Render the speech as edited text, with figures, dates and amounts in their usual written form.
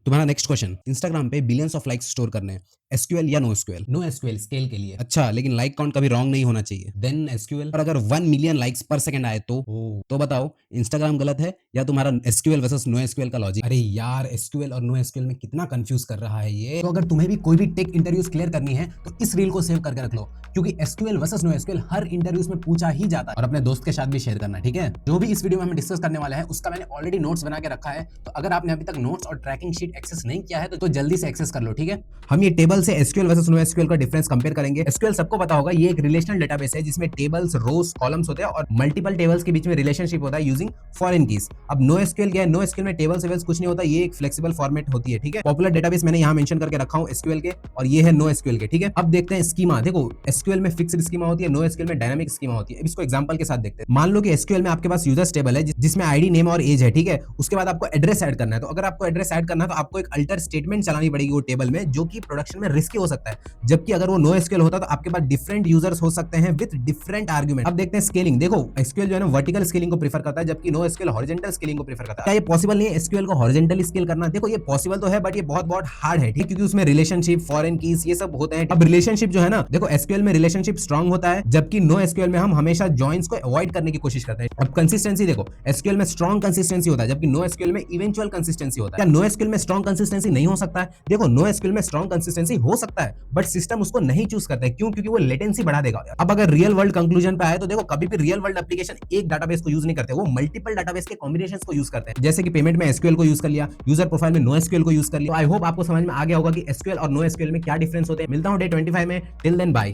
तुम्हारा next question, Instagram पे billions of likes store करने हैं, एसक्यूएल या no SQL? No SQL scale के लिए। अच्छा, लेकिन लाइक काउंट कभी रॉन्ग नहीं होना चाहिए। Then SQL. और अगर 1 मिलियन लाइक्स पर सेकंड आए तो बताओ इंस्टाग्राम गलत है या तुम्हारा एसक्यूएल वर्सेस नो एसक्यूएल का लॉजिक? अरे यार, एसक्यूएल और नो एसक्यूएल में कितना कंफ्यूज कर रहा है ये। तो अगर तुम्हें भी कोई भी टेक इंटरव्यूज क्लियर करनी है तो इस रील को सेव करके रख लो, क्योंकि एसक्यूएल वर्सेस नो एसक्यूएल हर इंटरव्यूज में पूछा ही जाता है। और अपने दोस्त के साथ भी शेयर करना, ठीक है। जो भी इस वीडियो में हम डिस्कस करने वाले हैं उसका मैंने ऑलरेडी नोट्स बना के रखा है, तो अगर आपने अभी तक नोट्स और ट्रैकिंग शीट एक्सेस नहीं किया है तो जल्दी से एक्सेस कर लो, ठीक है। हम ये टेबल से एसक्यूएल वर्सेस नो एसक्यूएल का डिफरेंस कंपेयर करेंगे। एसक्यूएल सबको पता होगा, ये एक रिलेशनल डेटाबेस है जिसमें टेबल्स, रोज, कॉलम्स होते हैं और मल्टीपल टेबल्स के बीच में रिलेशनशिप होता है यूजिंग फॉरेन कीज। अब नो एसक्यूएल क्या है? नो एसक्यूएल में टेबल्स वेबल्स कुछ नहीं होता, ये एक फ्लेक्सिबल फॉर्मेट होती है, ठीक है। पॉपुलर डेटाबेस मैंने यहाँ मेंशन करके रखा हूँ एसक्यूएल के, और ये है नो एसक्यूएल के, ठीक है। अब देखते हैं स्कीमा। देखो, एसक्यूएल में फिक्स्ड स्कीमा होती है, नो एसक्यूएल में डायनामिक स्कीमा होती है। अब इसको एग्जांपल के साथ देखते हैं। मान लो कि एसक्यूएल में आपके पास यूजर्स टेबल है जिसमें आईडी, नेम और एज है, ठीक है। उसके बाद आपको एड्रेस ऐड करना है, तो अगर आपको एड्रेस ऐड करना है तो आपको एक अल्टर स्टेटमेंट चलानी पड़ेगी वो टेबल में, जो कि प्रोडक्शन में रिस्की हो सकता है। जबकि अगर वो नो एसक्यूएल होता तो आपके पास डिफरेंट यूजर्स हो सकते हैं विद डिफरेंट आर्गुमेंट। अब देखते हैं स्केलिंग। देखो, एसक्यूएल जो है ना वर्टिकल स्केलिंग को प्रेफर करता है, जबकि नो एसक्यूएल हॉरिजॉन्टल स्केलिंग को प्रेफर करता है। क्या ये पॉसिबल नहीं है एसक्यूएल को हॉरिजॉन्टली स्केल करना? देखो, ये पॉसिबल तो है, बट ये बहुत बहुत हार्ड है, ठीक है, क्योंकि उसमें रिलेशनशिप, फॉरेन कीज, ये सब होते हैं। अब रिलेशनशिप जो है ना, देखो एसक्यूएल में रिलेशनशिप स्ट्रांग होता है, जबकि नो एसक्यूएल में हम हमेशा जॉइंस को अवॉइड करने की कोशिश करते हैं। अब कंसिस्टेंसी देखो, एसक्यूएल में स्ट्रांग कंसिस्टेंसी होता है, जबकि नो एसक्यूएल में इवेंचुअल कंसिस्टेंसी होता है। क्या नो एसक्यूएल में स्ट्रांग कंसिस्टेंसी नहीं हो सकता है? देखो, नो एसक्यूएल में स्ट्रांग कंसिस्टेंसी हो सकता है, बट सिस्टम उसको नहीं चूज करता है। क्यों? क्योंकि वो लेटेंसी बढ़ा देगा। अब अगर रियल वर्ल्ड कंक्लूजन पे आए तो देखो, कभी भी रियल वर्ल्ड एप्लीकेशन एक डाटाबेस को यूज नहीं करते, वो मल्टीपल डाटाबेस के कॉम्बिनेशंस को यूज करते हैं। जैसे कि पेमेंट में एसक्यूएल को यूज कर लिया, यूजर प्रोफाइल में नो एसक्यूएल को यूज कर लिया। आई होप आपको समझ में आ गया होगा कि एसक्यूएल और नो एसक्यूएल में क्या डिफरेंस होते हैं। मिलता हूं डे 25 में। Till then bye.